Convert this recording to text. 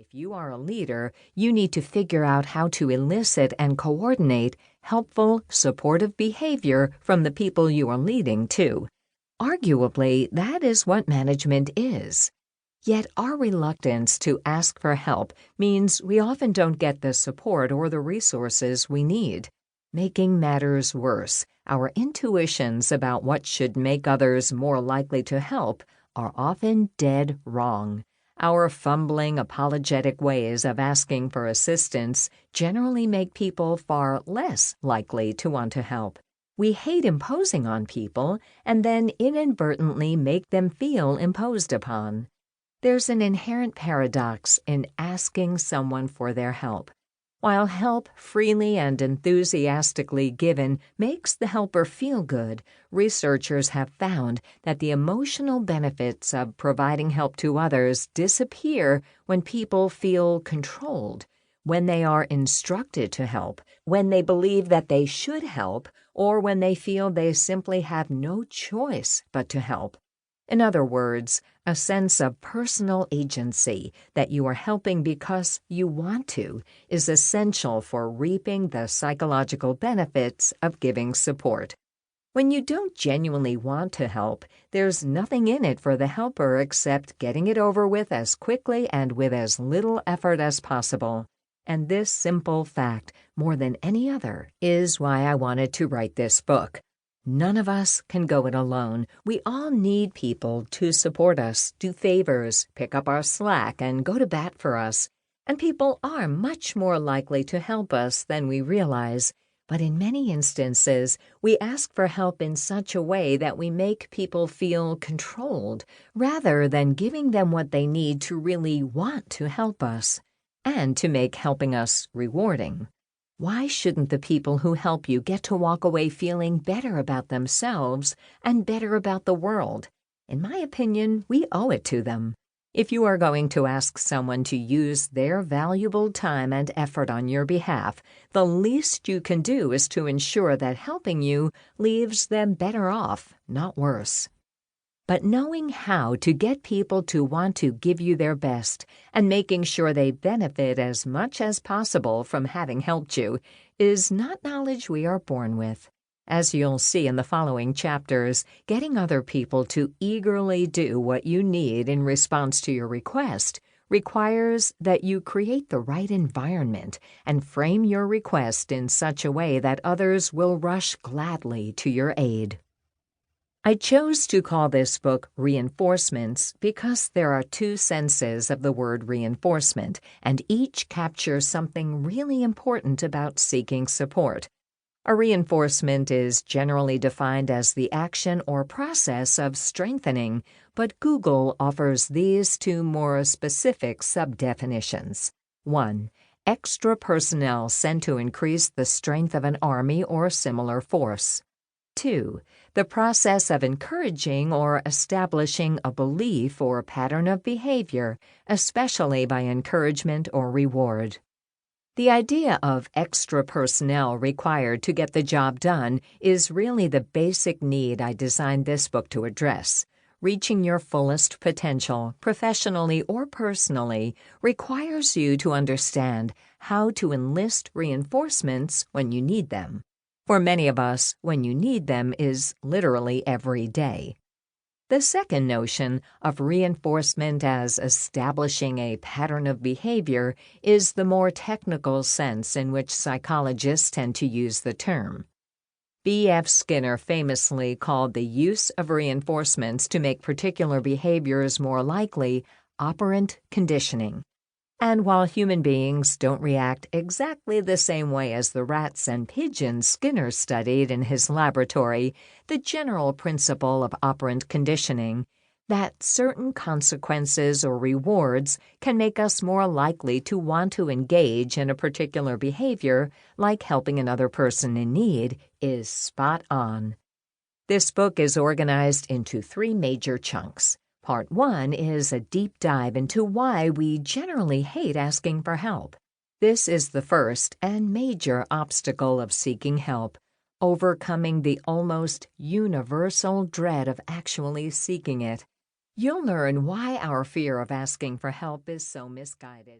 If you are a leader, you need to figure out how to elicit and coordinate helpful, supportive behavior from the people you are leading, too. Arguably, that is what management is. Yet our reluctance to ask for help means we often don't get the support or the resources we need. Making matters worse, our intuitions about what should make others more likely to help are often dead wrong. Our fumbling, apologetic ways of asking for assistance generally make people far less likely to want to help. We hate imposing on people and then inadvertently make them feel imposed upon. There's an inherent paradox in asking someone for their help. While help freely and enthusiastically given makes the helper feel good, researchers have found that the emotional benefits of providing help to others disappear when people feel controlled, when they are instructed to help, when they believe that they should help, or when they feel they simply have no choice but to help. In other words, a sense of personal agency that you are helping because you want to is essential for reaping the psychological benefits of giving support. When you don't genuinely want to help, there's nothing in it for the helper except getting it over with as quickly and with as little effort as possible. And this simple fact, more than any other, is why I wanted to write this book. None of us can go it alone. We all need people to support us, do favors, pick up our slack, and go to bat for us. And people are much more likely to help us than we realize. But in many instances, we ask for help in such a way that we make people feel controlled, rather than giving them what they need to really want to help us, and to make helping us rewarding. Why shouldn't the people who help you get to walk away feeling better about themselves and better about the world? In my opinion, we owe it to them. If you are going to ask someone to use their valuable time and effort on your behalf, the least you can do is to ensure that helping you leaves them better off, not worse. But knowing how to get people to want to give you their best and making sure they benefit as much as possible from having helped you is not knowledge we are born with. As you'll see in the following chapters, getting other people to eagerly do what you need in response to your request requires that you create the right environment and frame your request in such a way that others will rush gladly to your aid. I chose to call this book Reinforcements because there are two senses of the word reinforcement, and each captures something really important about seeking support. A reinforcement is generally defined as the action or process of strengthening, but Google offers these two more specific sub-definitions. 1. Extra personnel sent to increase the strength of an army or similar force. 2. The process of encouraging or establishing a belief or pattern of behavior, especially by encouragement or reward. The idea of extra personnel required to get the job done is really the basic need I designed this book to address. Reaching your fullest potential, professionally or personally, requires you to understand how to enlist reinforcements when you need them. For many of us, when you need them is literally every day. The second notion of reinforcement as establishing a pattern of behavior is the more technical sense in which psychologists tend to use the term. B.F. Skinner famously called the use of reinforcements to make particular behaviors more likely operant conditioning. And while human beings don't react exactly the same way as the rats and pigeons Skinner studied in his laboratory, the general principle of operant conditioning, that certain consequences or rewards can make us more likely to want to engage in a particular behavior, like helping another person in need, is spot on. This book is organized into 3 major chunks. Part 1 is a deep dive into why we generally hate asking for help. This is the first and major obstacle of seeking help, overcoming the almost universal dread of actually seeking it. You'll learn why our fear of asking for help is so misguided.